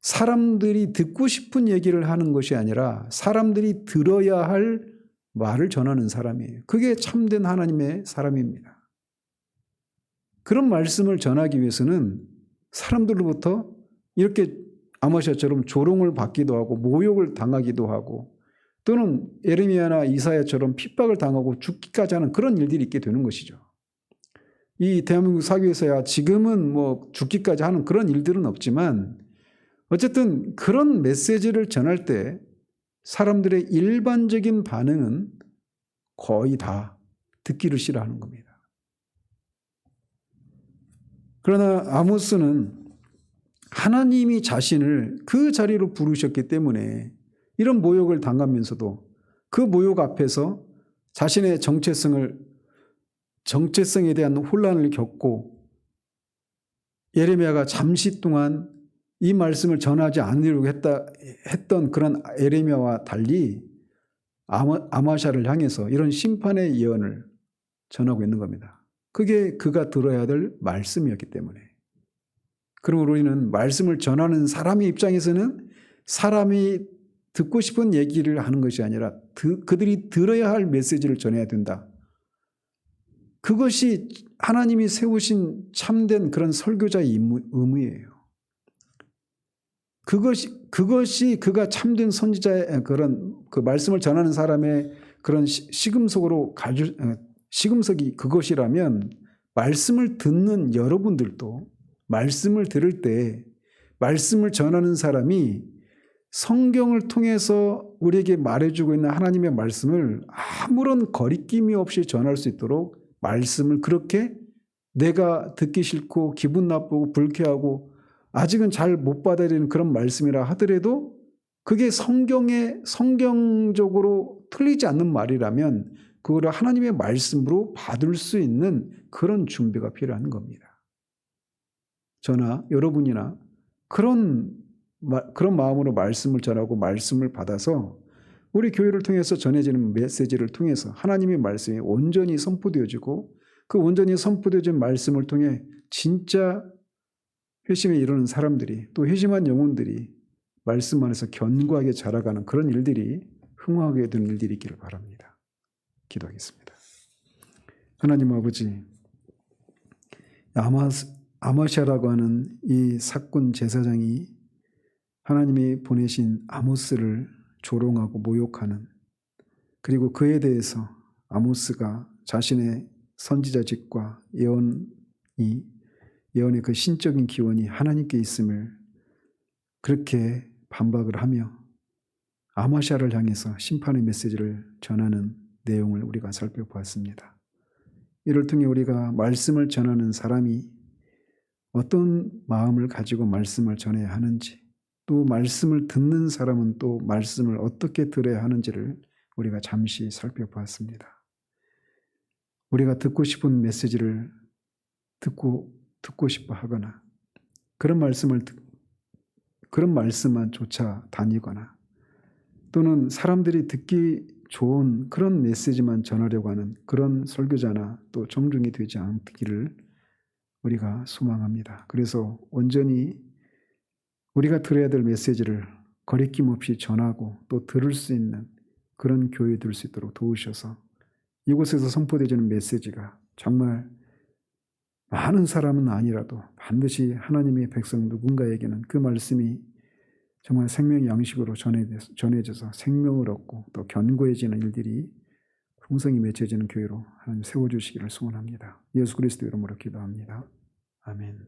사람들이 듣고 싶은 얘기를 하는 것이 아니라 사람들이 들어야 할 말을 전하는 사람이에요. 그게 참된 하나님의 사람입니다. 그런 말씀을 전하기 위해서는 사람들로부터 이렇게 아모샤처럼 조롱을 받기도 하고 모욕을 당하기도 하고 또는 예레미야나 이사야처럼 핍박을 당하고 죽기까지 하는 그런 일들이 있게 되는 것이죠. 이 대한민국 사교에서야 지금은 뭐 죽기까지 하는 그런 일들은 없지만 어쨌든 그런 메시지를 전할 때 사람들의 일반적인 반응은 거의 다 듣기를 싫어하는 겁니다. 그러나 아모스는 하나님이 자신을 그 자리로 부르셨기 때문에 이런 모욕을 당하면서도 그 모욕 앞에서 자신의 정체성에 대한 혼란을 겪고 예레미야가 잠시 동안 이 말씀을 전하지 않으려고 했던 그런 예레미야와 달리 아마샤를 향해서 이런 심판의 예언을 전하고 있는 겁니다. 그게 그가 들어야 될 말씀이었기 때문에. 그러므로 우리는 말씀을 전하는 사람의 입장에서는 사람이 듣고 싶은 얘기를 하는 것이 아니라 그들이 들어야 할 메시지를 전해야 된다. 그것이 하나님이 세우신 참된 그런 설교자의 의무예요. 그것이 그가 참된 선지자의 그런 그 말씀을 전하는 사람의 그런 시금석이 그것이라면 말씀을 듣는 여러분들도 말씀을 들을 때 말씀을 전하는 사람이 성경을 통해서 우리에게 말해주고 있는 하나님의 말씀을 아무런 거리낌이 없이 전할 수 있도록 말씀을 그렇게 내가 듣기 싫고 기분 나쁘고 불쾌하고 아직은 잘 못 받아들이는 그런 말씀이라 하더라도 그게 성경적으로 틀리지 않는 말이라면 그거를 하나님의 말씀으로 받을 수 있는 그런 준비가 필요한 겁니다. 저나 여러분이나 그런 마음으로 말씀을 전하고 말씀을 받아서 우리 교회를 통해서 전해지는 메시지를 통해서 하나님의 말씀이 온전히 선포되어지고 그 온전히 선포되어진 말씀을 통해 진짜 회심에 이르는 사람들이 또 회심한 영혼들이 말씀 안에서 견고하게 자라가는 그런 일들이 흥하게 되는 일들이 있기를 바랍니다. 기도하겠습니다. 하나님 아버지, 아마샤라고 하는 이 사꾼 제사장이 하나님이 보내신 아모스를 조롱하고 모욕하는, 그리고 그에 대해서 아모스가 자신의 선지자직과 예언의 그 신적인 기원이 하나님께 있음을 그렇게 반박을 하며 아마샤를 향해서 심판의 메시지를 전하는 내용을 우리가 살펴보았습니다. 이를 통해 우리가 말씀을 전하는 사람이 어떤 마음을 가지고 말씀을 전해야 하는지, 또 말씀을 듣는 사람은 또 말씀을 어떻게 들어야 하는지를 우리가 잠시 살펴보았습니다. 우리가 듣고 싶은 메시지를 듣고 싶어 하거나 그런 말씀만 쫓아 다니거나 또는 사람들이 듣기 좋은 그런 메시지만 전하려고 하는 그런 설교자나 또 종종이 되지 않기를 우리가 소망합니다. 그래서 온전히 우리가 들어야 될 메시지를 거리낌 없이 전하고 또 들을 수 있는 그런 교회 될 수 있도록 도우셔서 이곳에서 선포되어지는 메시지가 정말 많은 사람은 아니라도 반드시 하나님의 백성 누군가에게는 그 말씀이 정말 생명의 양식으로 전해져서 생명을 얻고 또 견고해지는 일들이 풍성히 맺혀지는 교회로 하나님 세워주시기를 소원합니다. 예수 그리스도 이름으로 기도합니다. 아멘.